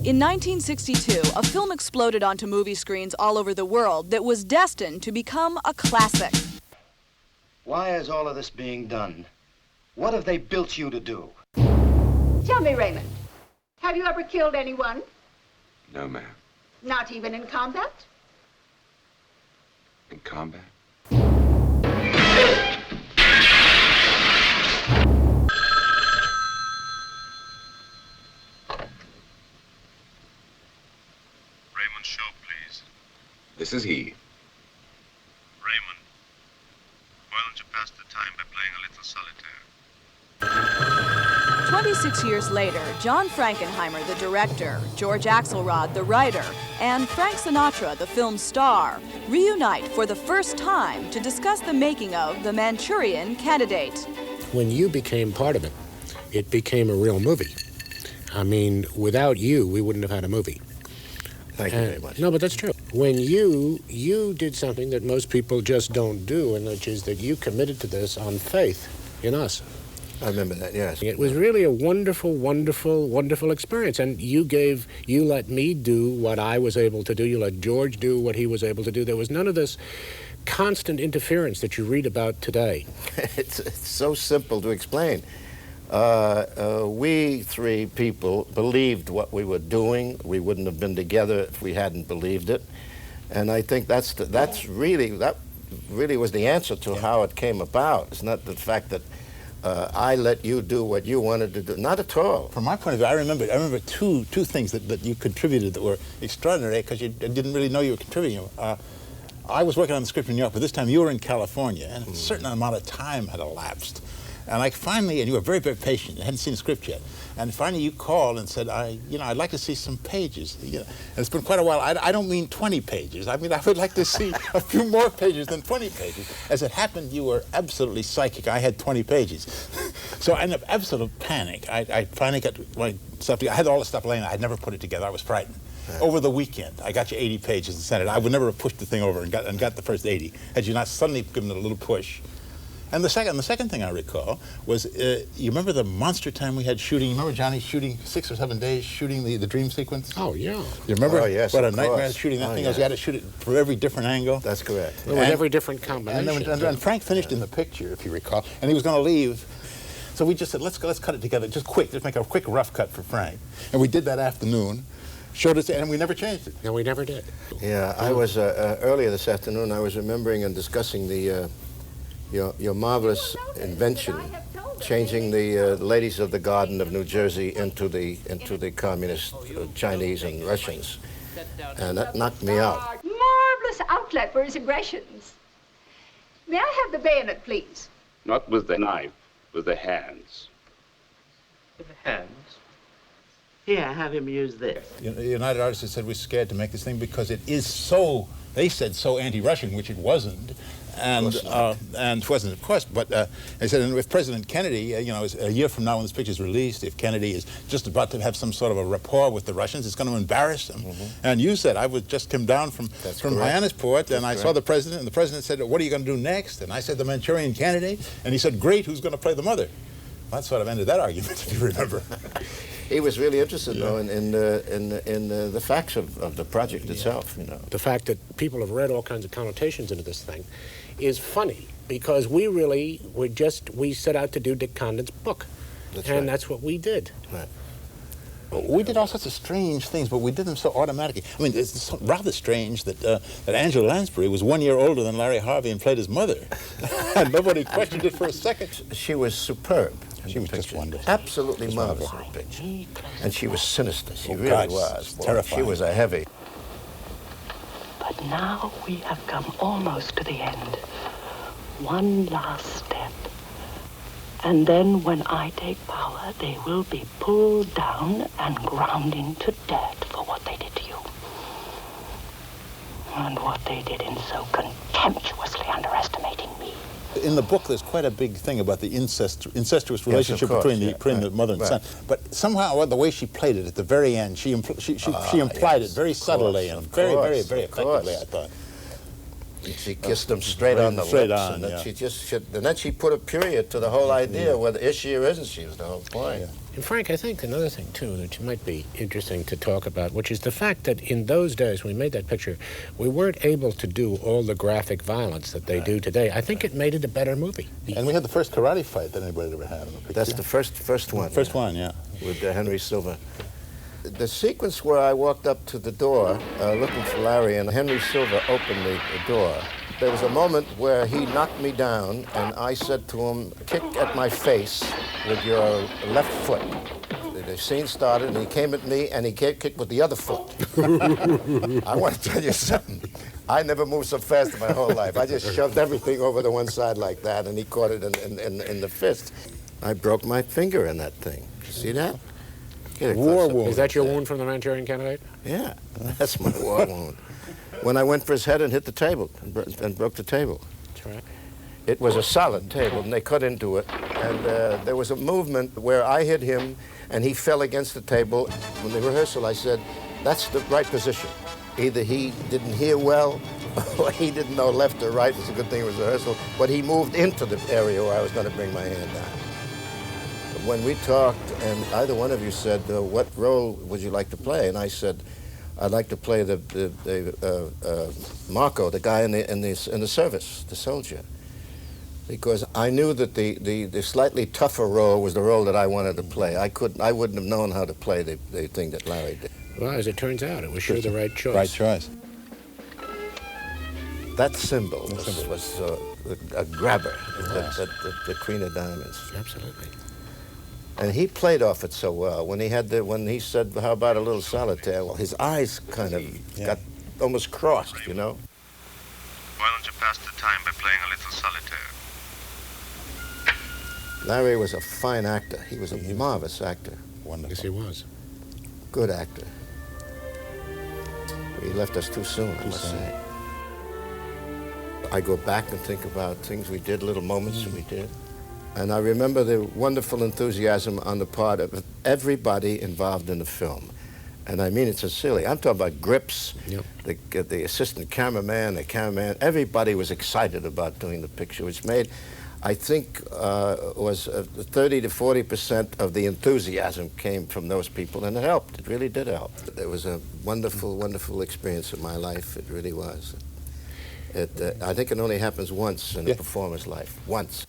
In 1962, a film exploded onto movie screens all over the world that was destined to become a classic. Why is all of this being done? What have they built you to do? Tell me, Raymond, have you ever killed anyone? No, ma'am. Not even in combat? In combat? Raymond Shaw, please. This is he. Raymond, why don't you pass the time by playing a little solitaire? 26 years later, John Frankenheimer, the director, George Axelrod, the writer, and Frank Sinatra, the film's star, reunite for the first time to discuss the making of The Manchurian Candidate. When you became part of it, it became a real movie. I mean, without you, we wouldn't have had a movie. Thank you very much. No, but that's true. When you did something that most people just don't do, and which is that you committed to this on faith in us. I remember that, yes. It was really a wonderful, wonderful, wonderful experience. And you let me do what I was able to do. You let George do what he was able to do. There was none of this constant interference that you read about today. It's so simple to explain. We three people believed what we were doing. We wouldn't have been together if we hadn't believed it. And I think that really was the answer to how it came about. It's not the fact that I let you do what you wanted to do. Not at all. From my point of view, I remember two things that you contributed that were extraordinary because you didn't really know you were contributing. I was working on the script in New York, but this time you were in California, and a certain amount of time had elapsed. And I finally, and you were very, very patient. I hadn't seen the script yet. And finally you called and said, I'd like to see some pages. And it's been quite a while. I don't mean 20 pages. I mean, I would like to see a few more pages than 20 pages. As it happened, you were absolutely psychic. I had 20 pages. So I ended up absolute panic. I finally got my stuff together. I had all the stuff laying out. I'd never put it together. I was frightened. Over the weekend, I got you 80 pages and sent it. I would never have pushed the thing over and got the first 80 had you not suddenly given it a little push. And the second thing I recall was, you remember the monster time we had shooting? You remember Johnny shooting 6 or 7 days shooting the dream sequence? Oh, yeah. You remember? Oh, yes, what a of nightmare course. shooting that thing was. Yeah. You had to shoot it from every different angle. That's correct. With every different combination. And Frank finished in the picture, if you recall, and he was going to leave. So we just said, let's cut it together, just make a quick rough cut for Frank. And we did that afternoon. Showed us, and we never changed it. No, we never did. Yeah, I was, earlier this afternoon, I was remembering and discussing your marvelous invention, changing the ladies of the Garden of New Jersey into the communist Chinese and Russians. And that knocked me out. Marvelous outlet for his aggressions. May I have the bayonet, please? Not with the knife, with the hands. With the hands? Here, have him use this. United Artists said we're scared to make this thing because it is so, they said, so anti-Russian, which it wasn't. And it wasn't, of course, but they said, and if President Kennedy, a year from now when this picture is released, if Kennedy is just about to have some sort of a rapport with the Russians, it's going to embarrass them. And you said, I just came down from Johannesburg, and I saw the President, and the President said, what are you going to do next? And I said, the Manchurian Candidate. And he said, great, who's going to play the mother? That sort of ended that argument, if you remember. He was really interested, though, in the facts of the project itself. The fact that people have read all kinds of connotations into this thing is funny because we set out to do Dick Condon's book. That's what we did. Right. We did all sorts of strange things, but we did them so automatically. I mean, it's rather strange that Angela Lansbury was 1 year older than Larry Harvey and played his mother. And nobody questioned it for a second. She was superb. She was just wonderful. Absolutely marvelous in the picture. And she was sinister. She really was. Terrifying. She was a heavy. But now we have come almost to the end. One last step. And then when I take power, they will be pulled down and ground into dirt for what they did to you. And what they did in so contemptuously underestimating me. In the book, there's quite a big thing about the incestuous relationship between the mother and son. But somehow, the way she played it at the very end, she implied it very subtly and very, very, very effectively, I thought. And she kissed him straight on the straight lips, on, and then yeah. and then she put a period to the whole idea, whether is she or isn't she, was the whole point. Yeah. And Frank, I think another thing, too, that might be interesting to talk about, which is the fact that in those days, when we made that picture, we weren't able to do all the graphic violence that they do today. I think it made it a better movie. And we had the first karate fight that anybody ever had in the picture. That's the first one. First one, yeah. With Henry Silva. The sequence where I walked up to the door looking for Larry, and Henry Silva opened the door, there was a moment where he knocked me down, and I said to him, kick at my face with your left foot. The scene started, and he came at me, and he kicked with the other foot. I want to tell you something. I never moved so fast in my whole life. I just shoved everything over to one side like that, and he caught it in the fist. I broke my finger in that thing. You see that? War wound. Is that your wound from the Manchurian Candidate? Yeah, that's my war wound. When I went for his head and hit the table and broke the table. That's right. It was a solid table, and they cut into it. And there was a movement where I hit him, and he fell against the table. In the rehearsal, I said, that's the right position. Either he didn't hear well, or he didn't know left or right. It's a good thing it was rehearsal. But he moved into the area where I was going to bring my hand down. When we talked, and either one of you said, what role would you like to play? And I said, I'd like to play the Marco, the guy in the service, the soldier, because I knew that the slightly tougher role was the role that I wanted to play. I wouldn't have known how to play the thing that Larry did. Well, as it turns out, it was sure the right choice. Right choice. That symbol was a grabber, the Queen of Diamonds. Absolutely. And he played off it so well. When he said, how about a little solitaire? Well, his eyes kind of got almost crossed, you know? Why don't you pass the time by playing a little solitaire? Larry was a fine actor. He was a marvelous actor. Wonderful. Yes, he was. Good actor. He left us too soon, I must say. I go back and think about things we did, little moments we did. And I remember the wonderful enthusiasm on the part of everybody involved in the film. And I mean it sincerely. I'm talking about grips, the assistant cameraman, the cameraman. Everybody was excited about doing the picture, which made, I think, was 30 to 40% of the enthusiasm came from those people, and it helped. It really did help. It was a wonderful, wonderful experience in my life. It really was. I think it only happens once in a performer's life. Once.